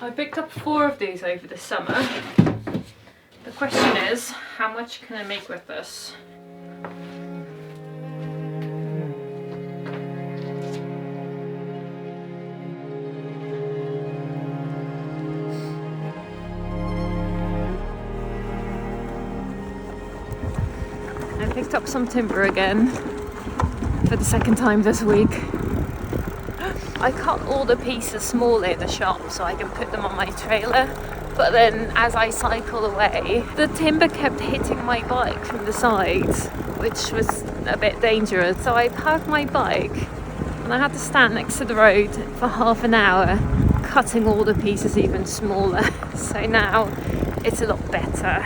I picked up 4 of these over the summer. The question is, how much can I make with this? I picked up some timber again for the second time this week. I cut all the pieces smaller in the shop so I can put them on my trailer, but then as I cycle away, the timber kept hitting my bike from the sides, which was a bit dangerous. So I parked my bike and I had to stand next to the road for half an hour, cutting all the pieces even smaller. So now it's a lot better.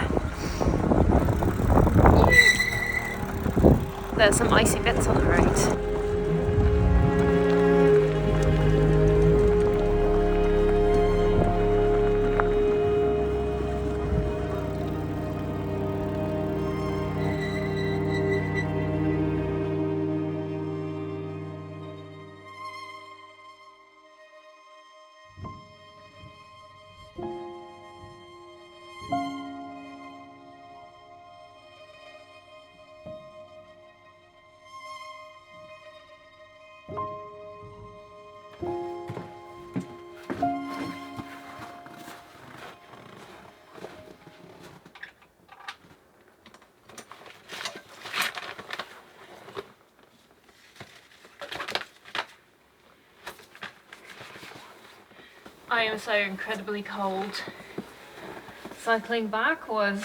There's some icy bits on the road. I am so incredibly cold. Cycling back was,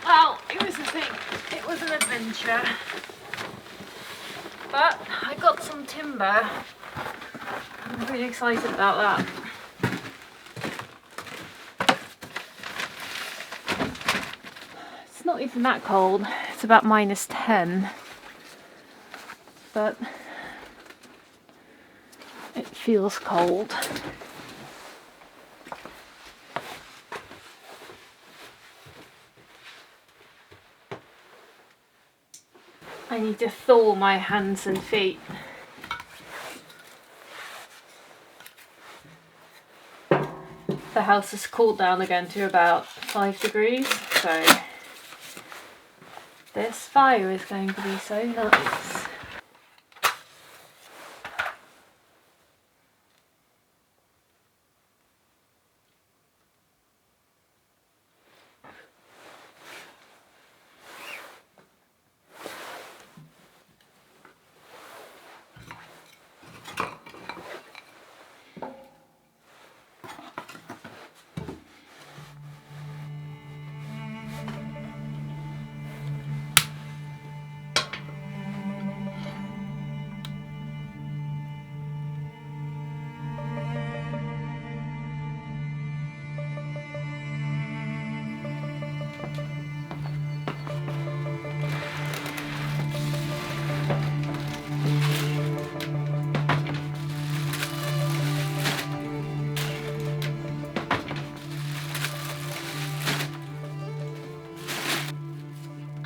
well, it was a thing. It was an adventure. But I got some timber. I'm really excited about that. It's not even that cold. It's about -10. But it feels cold. I need to thaw my hands and feet. The house has cooled down again to about 5 degrees, so this fire is going to be so nice.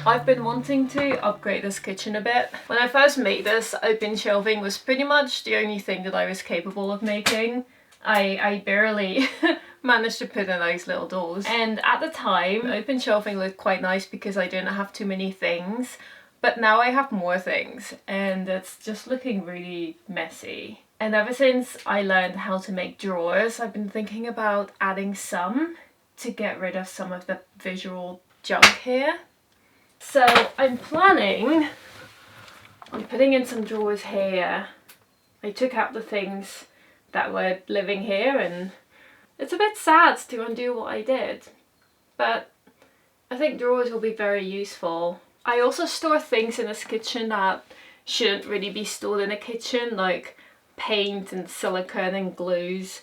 I've been wanting to upgrade this kitchen a bit. When I first made this, open shelving was pretty much the only thing that I was capable of making. I barely managed to put in those little doors. And at the time, open shelving looked quite nice because I didn't have too many things. But now I have more things and it's just looking really messy. And ever since I learned how to make drawers, I've been thinking about adding some to get rid of some of the visual junk here. So I'm planning on putting in some drawers here. I took out the things that were living here and it's a bit sad to undo what I did, but I think drawers will be very useful. I also store things in this kitchen that shouldn't really be stored in a kitchen, like paint and silicone and glues,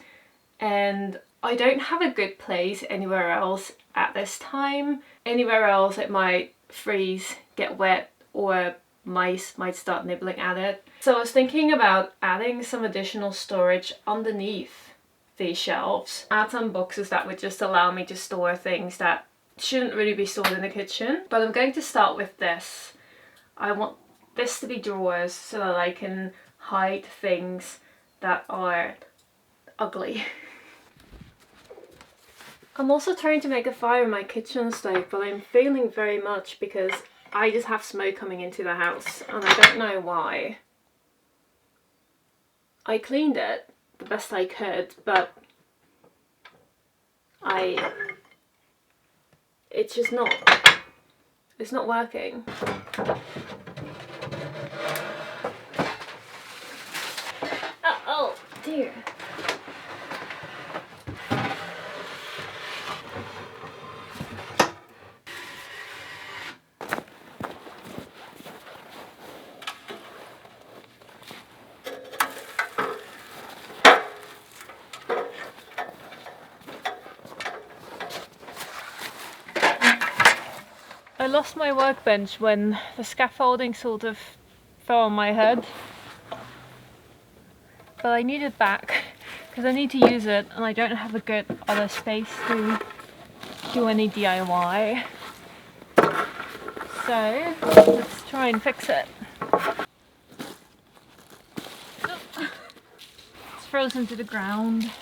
and I don't have a good place anywhere else at this time. Anywhere else it might freeze, get wet, or mice might start nibbling at it. So I was thinking about adding some additional storage underneath these shelves. Add some boxes that would just allow me to store things that shouldn't really be stored in the kitchen. But I'm going to start with this. I want this to be drawers so that I can hide things that are ugly. I'm also trying to make a fire in my kitchen stove, but I'm failing very much because I just have smoke coming into the house and I don't know why. I cleaned it the best I could, but it's just not, it's not working. Oh dear. I lost my workbench when the scaffolding sort of fell on my head, but I need it back because I need to use it and I don't have a good other space to do any DIY. So let's try and fix it. It's frozen to the ground.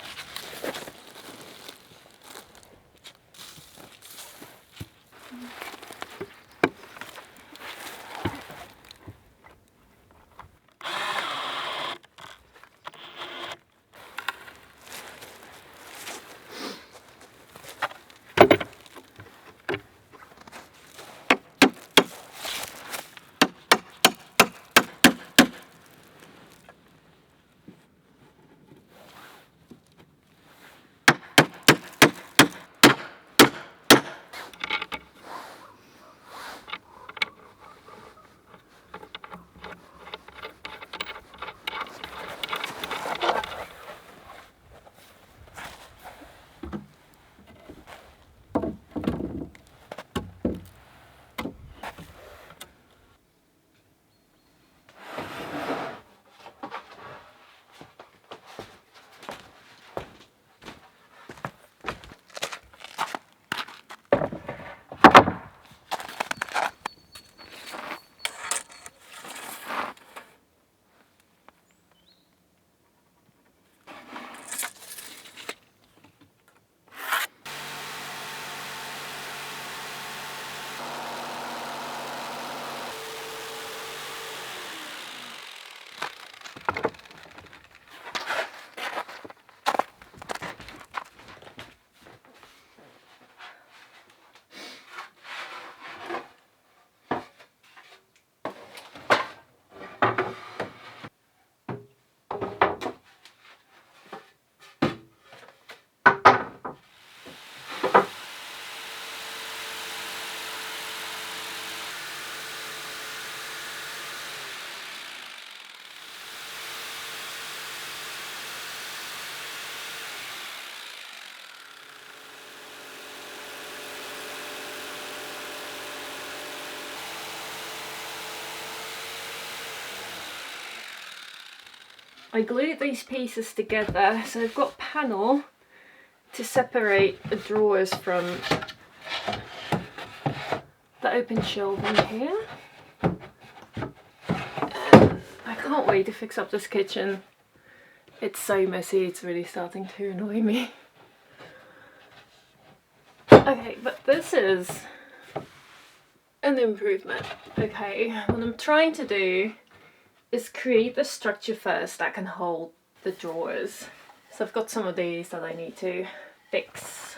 I glued these pieces together, so I've got a panel to separate the drawers from the open shelving here. And I can't wait to fix up this kitchen. It's so messy, it's really starting to annoy me. Okay, but this is an improvement. Okay, what I'm trying to do is create the structure first that can hold the drawers. So I've got some of these that I need to fix.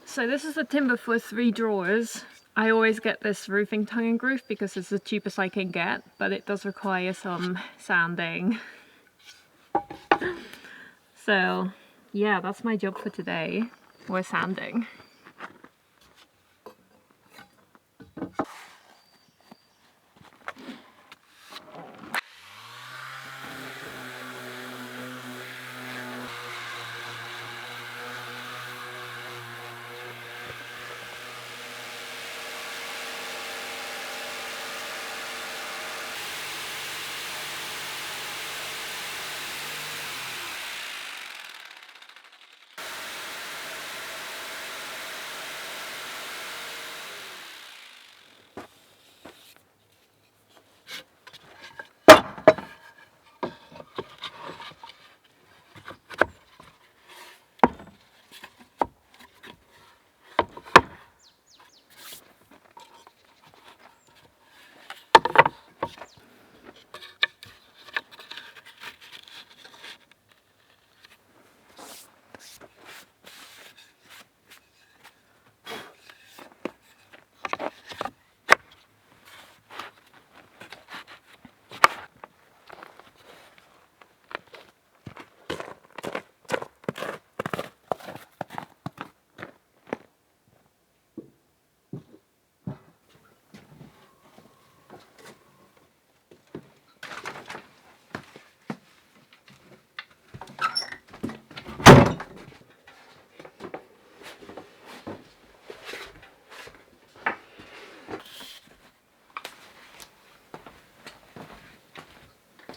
So this is the timber for 3 drawers. I always get this roofing tongue and groove because it's the cheapest I can get, but it does require some sanding. So yeah, that's my job for today. We're sanding.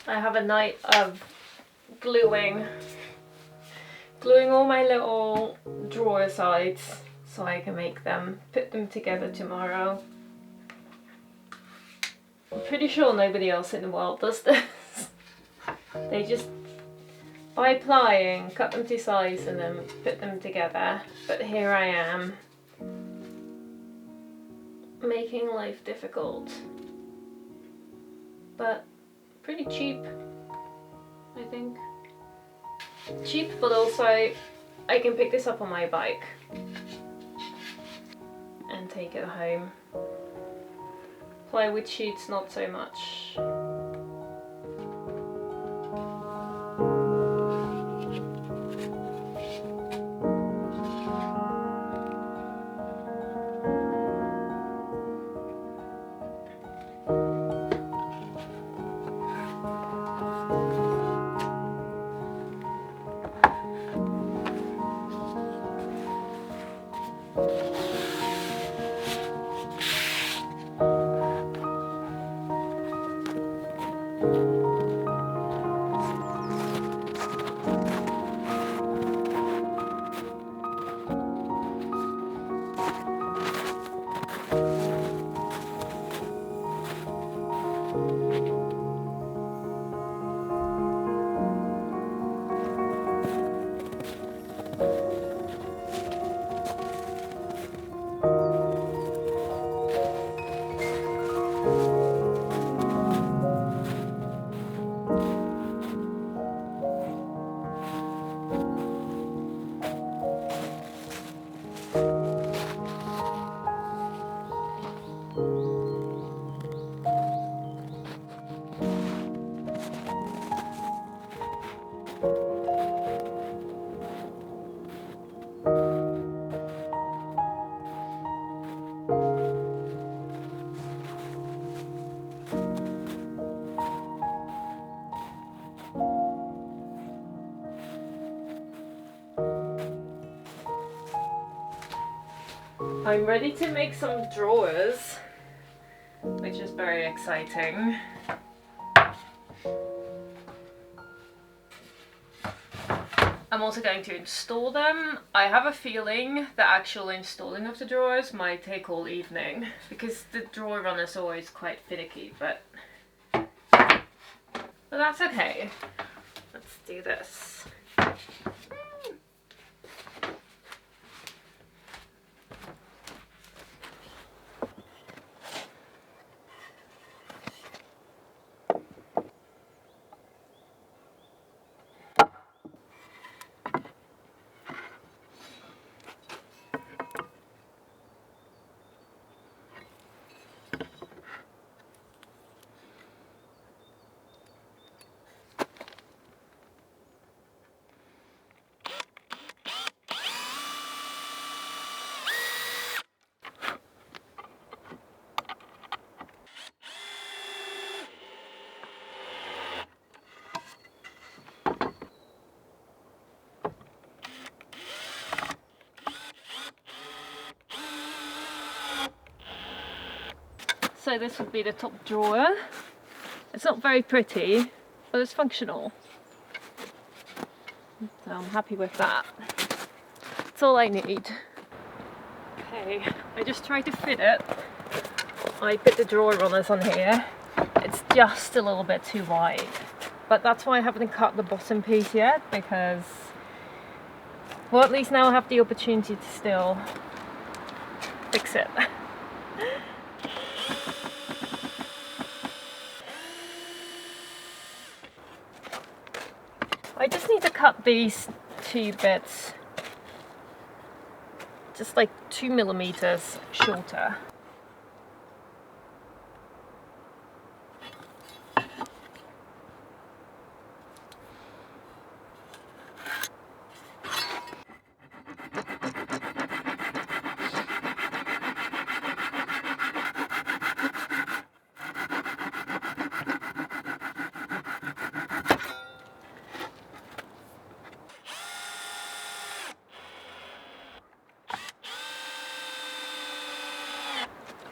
I have a night of gluing all my little drawer sides so I can put them together tomorrow. I'm pretty sure nobody else in the world does this. They just buy plying, cut them to size and then put them together. But here I am, making life difficult. But pretty cheap, I think. Cheap, but also I can pick this up on my bike and take it home. Plywood sheets, not so much. I'm ready to make some drawers, which is very exciting. I'm also going to install them. I have a feeling the actual installing of the drawers might take all evening because the drawer run is always quite finicky, but that's okay. Let's do this. So this would be the top drawer. It's not very pretty, but it's functional. So I'm happy with that. That's all I need. Okay, I just tried to fit it. I put the drawer runners on here. It's just a little bit too wide. But that's why I haven't cut the bottom piece yet, because, well, at least now I have the opportunity to still fix it. I just need to cut these two bits just like 2 millimeters shorter.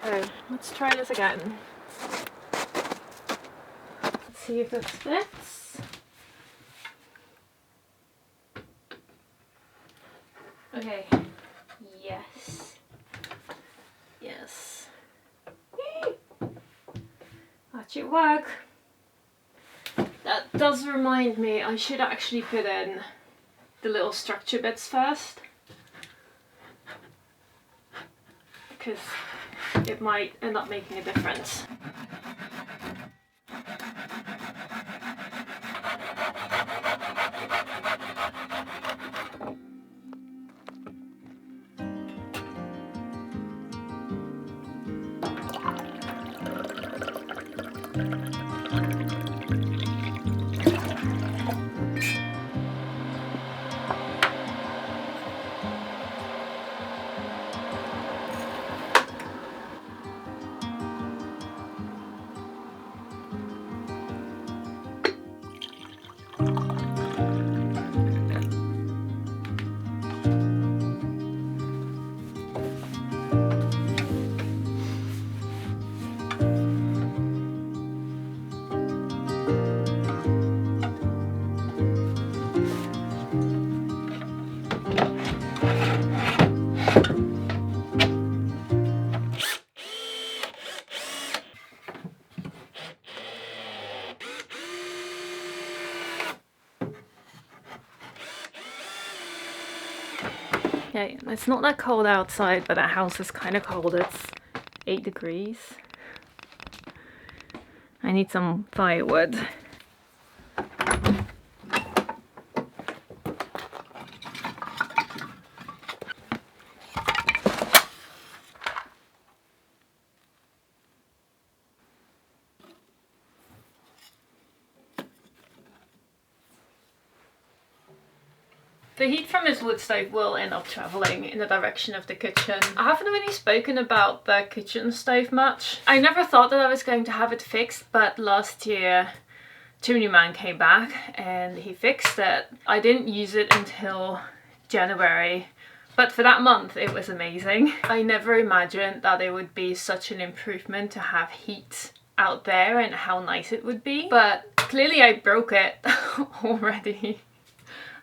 So let's try this again. Let's see if it fits. Okay. Yes. Yes. That should work. That does remind me, I should actually put in the little structure bits first, because it might end up making a difference. Okay, it's not that cold outside, but that house is kind of cold. It's 8 degrees. I need some firewood. The heat from this wood stove will end up travelling in the direction of the kitchen. I haven't really spoken about the kitchen stove much. I never thought that I was going to have it fixed, but last year Chimney Man came back and he fixed it. I didn't use it until January, but for that month it was amazing. I never imagined that it would be such an improvement to have heat out there and how nice it would be, but clearly I broke it already.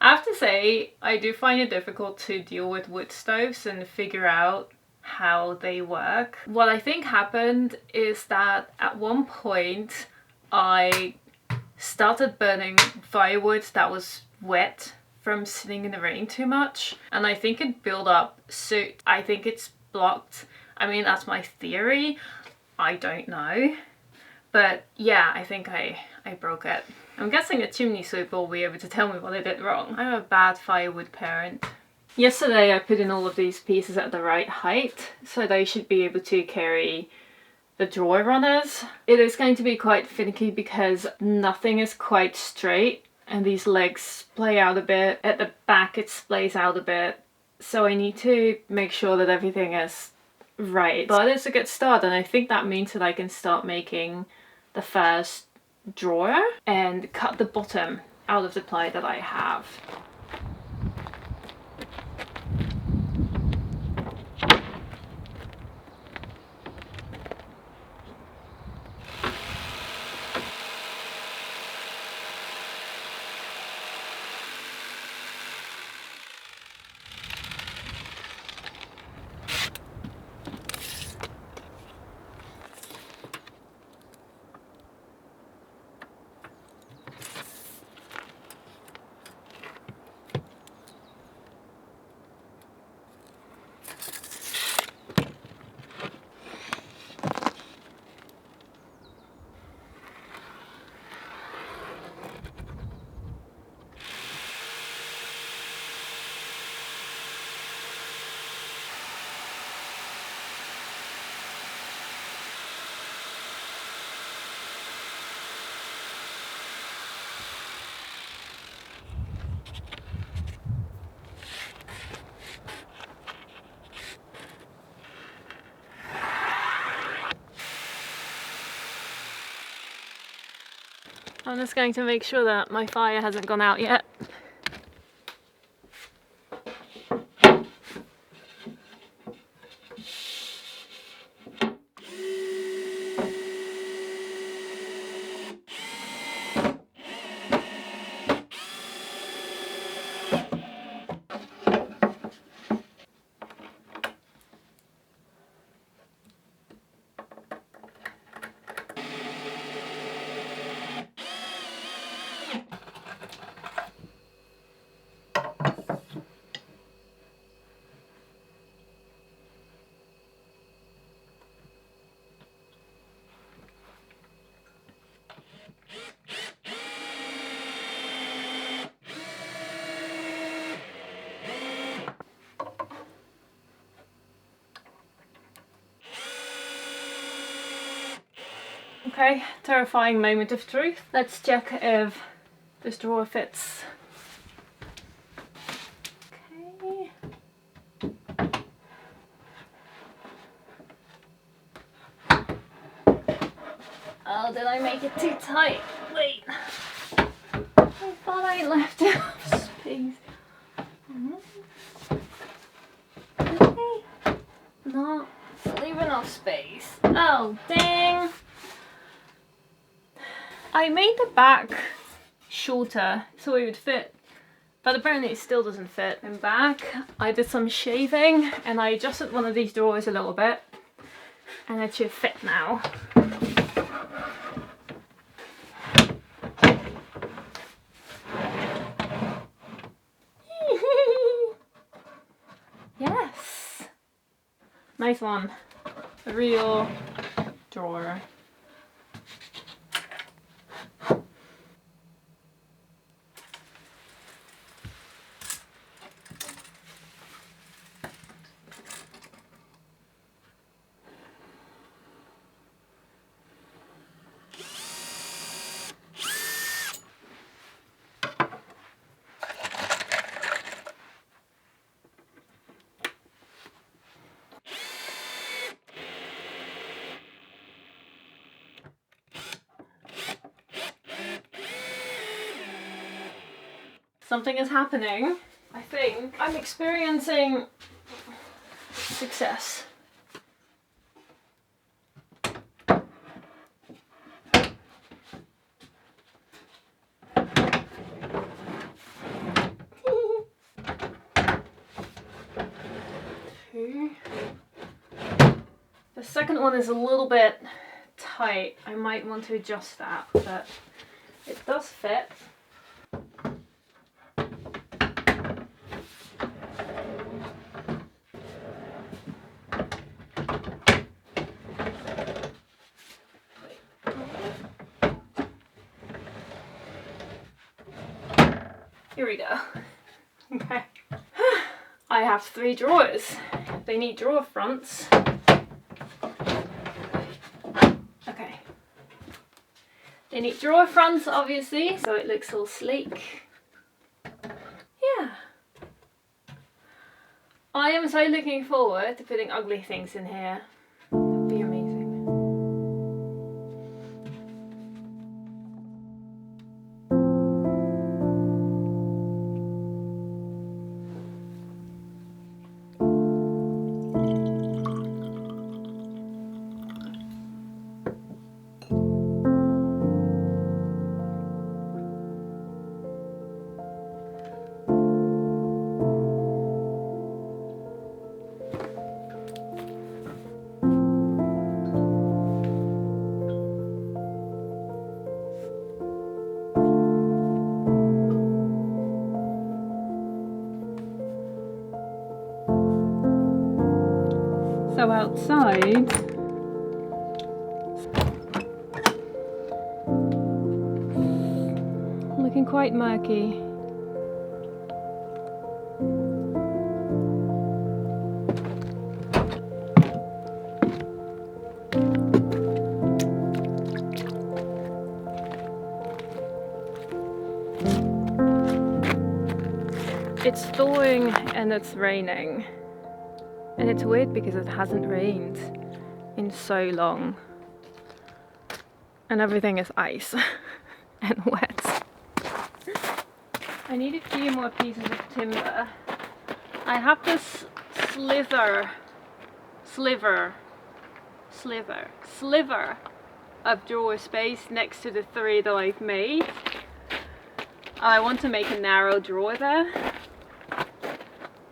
I have to say, I do find it difficult to deal with wood stoves and figure out how they work. What I think happened is that at one point I started burning firewood that was wet from sitting in the rain too much, and I think it built up soot. I think it's blocked. I mean, that's my theory. I don't know. But yeah, I think I broke it. I'm guessing a chimney sweep will be able to tell me what I did wrong. I'm a bad firewood parent. Yesterday I put in all of these pieces at the right height, so they should be able to carry the drawer runners. It is going to be quite finicky because nothing is quite straight and these legs splay out a bit. At the back it splays out a bit. So I need to make sure that everything is right. But it's a good start, and I think that means that I can start making the first drawer and cut the bottom out of the ply that I have. I'm just going to make sure that my fire hasn't gone out yet. Okay, terrifying moment of truth. Let's check if this drawer fits. Okay. Oh, did I make it too tight? Wait. I thought I left enough space. Okay. No, leave enough space. Oh, dang. I made the back shorter so it would fit, but apparently it still doesn't fit. And back, I did some shaving and I adjusted one of these drawers a little bit and it should fit now. Yes! Nice one. A real drawer. Something is happening. I think I'm experiencing success. The second one is a little bit tight. I might want to adjust that, but it does fit. Here we go. Okay. I have 3 drawers. They need drawer fronts. Okay. They need drawer fronts, obviously, so it looks all sleek. Yeah. I am so looking forward to putting ugly things in here. That'd be amazing. So outside, looking quite murky. It's thawing and it's raining. And it's weird because it hasn't rained in so long. And everything is ice. and wet. I need a few more pieces of timber. I have this sliver of drawer space next to the 3 that I've made. I want to make a narrow drawer there.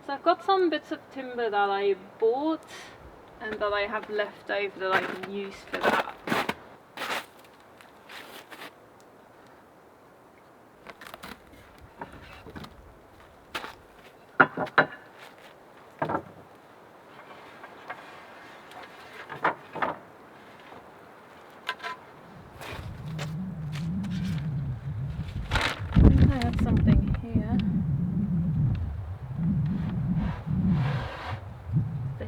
So I've got some bits of timber that I bought and that I have left over that I can use for that. I have something here. This.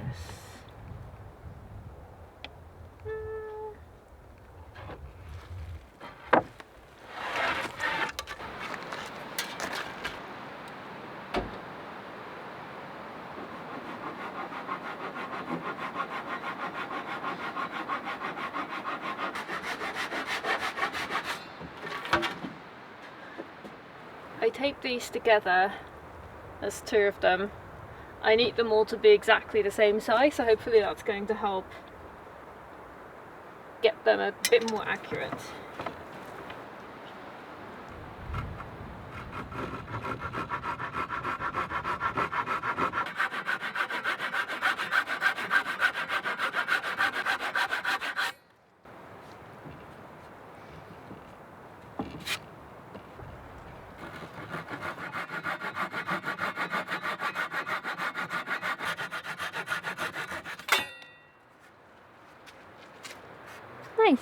I tape these together. There's 2 of them. I need them all to be exactly the same size, so hopefully that's going to help get them a bit more accurate. Nice.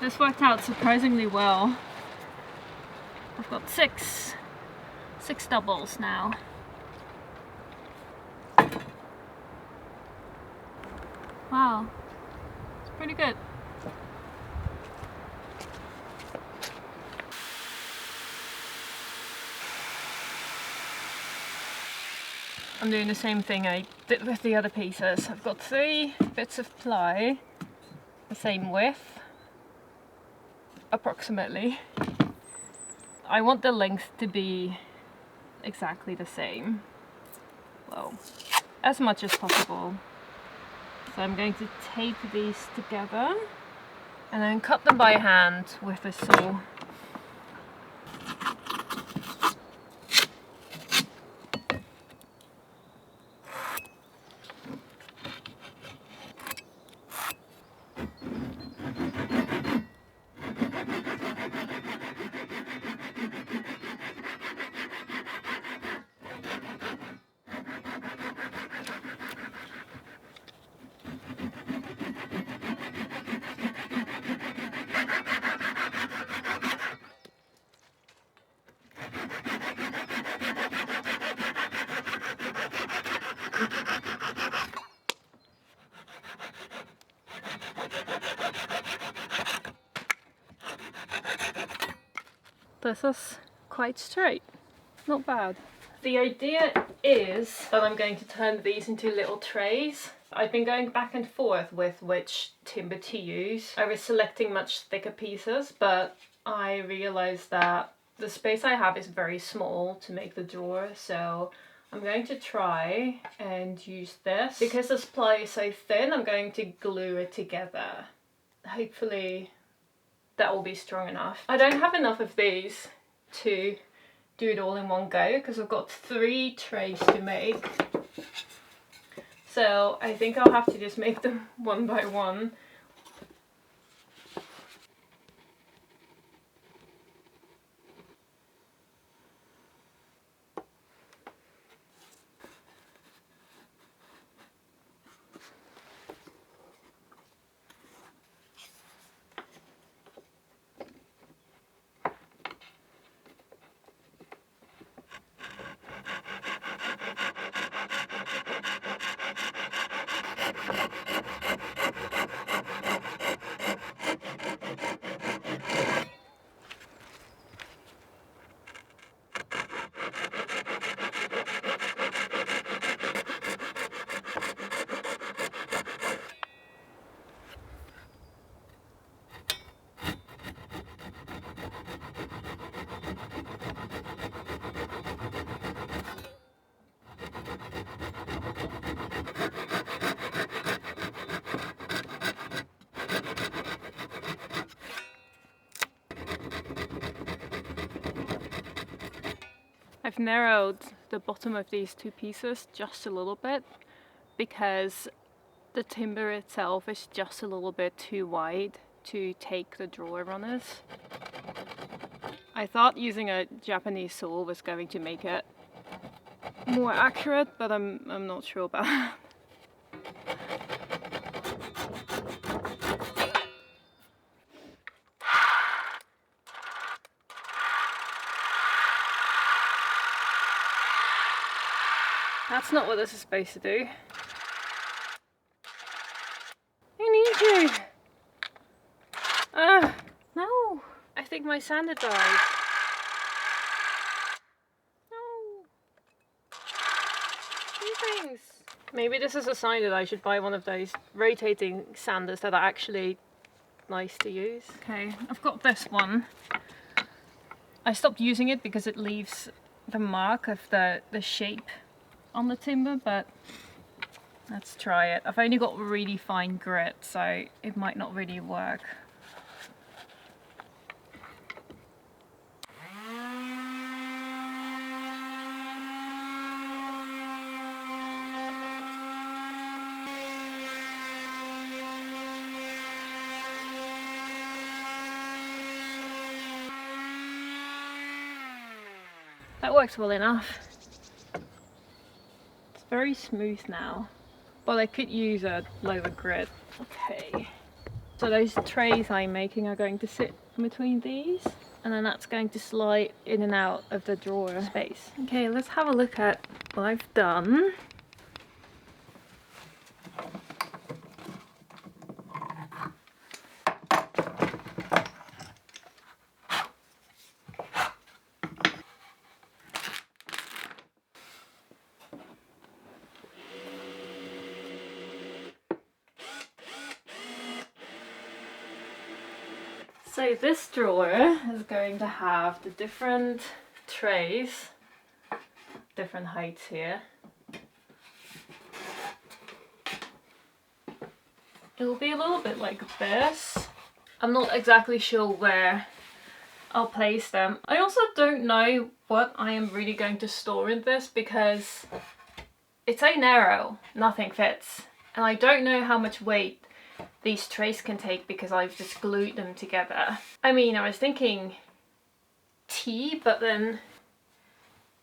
This worked out surprisingly well. I've got six doubles now. Wow, it's pretty good. I'm doing the same thing I did with the other pieces. I've got 3 bits of ply, the same width, approximately. I want the length to be exactly the same. Well, as much as possible. So I'm going to tape these together and then cut them by hand with a saw. This is quite straight, not bad. The idea is that I'm going to turn these into little trays. I've been going back and forth with which timber to use. I was selecting much thicker pieces, but I realized that the space I have is very small to make the drawer, so I'm going to try and use this. Because this ply is so thin, I'm going to glue it together. Hopefully that will be strong enough. I don't have enough of these to do it all in one go because I've got 3 trays to make. So I think I'll have to just make them one by one. I've narrowed the bottom of these two pieces just a little bit because the timber itself is just a little bit too wide to take the drawer runners. I thought using a Japanese saw was going to make it more accurate, but I'm not sure about that. That's not what this is supposed to do. I need you! No! I think my sander died. No! Two things! Maybe this is a sign that I should buy one of those rotating sanders that are actually nice to use. Okay, I've got this one. I stopped using it because it leaves the mark of the shape on the timber, but let's try it. I've only got really fine grit, so it might not really work. That works well enough. It's very smooth now, but I could use a lower grit. Okay, so those trays I'm making are going to sit in between these, and then that's going to slide in and out of the drawer space. Okay, let's have a look at what I've done. So this drawer is going to have the different trays, different heights here. It'll be a little bit like this. I'm not exactly sure where I'll place them. I also don't know what I am really going to store in this because it's so narrow, nothing fits. And I don't know how much weight these trays can take because I've just glued them together. I mean, I was thinking tea, but then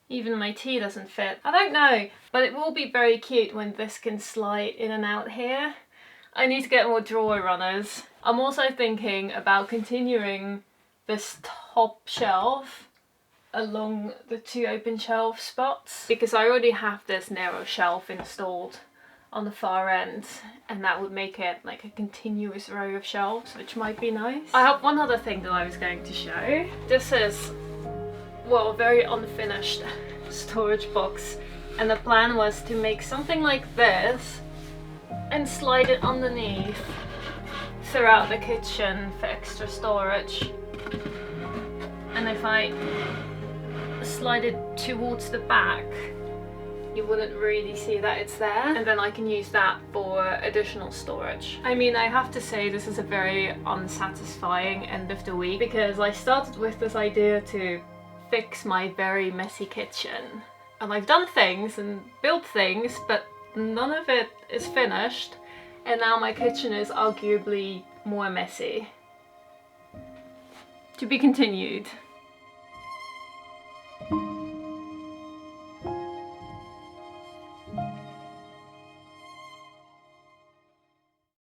even my tea doesn't fit. I don't know, but it will be very cute when this can slide in and out here. I need to get more drawer runners. I'm also thinking about continuing this top shelf along the two open shelf spots because I already have this narrow shelf installed on the far end, and that would make it like a continuous row of shelves, which might be nice. I have one other thing that I was going to show. This is, well, a very unfinished storage box, and the plan was to make something like this and slide it underneath throughout the kitchen for extra storage. And if I slide it towards the back, you wouldn't really see that it's there, and then I can use that for additional storage. I mean, I have to say this is a very unsatisfying end of the week because I started with this idea to fix my very messy kitchen, and I've done things and built things, but none of it is finished, and now my kitchen is arguably more messy. To be continued.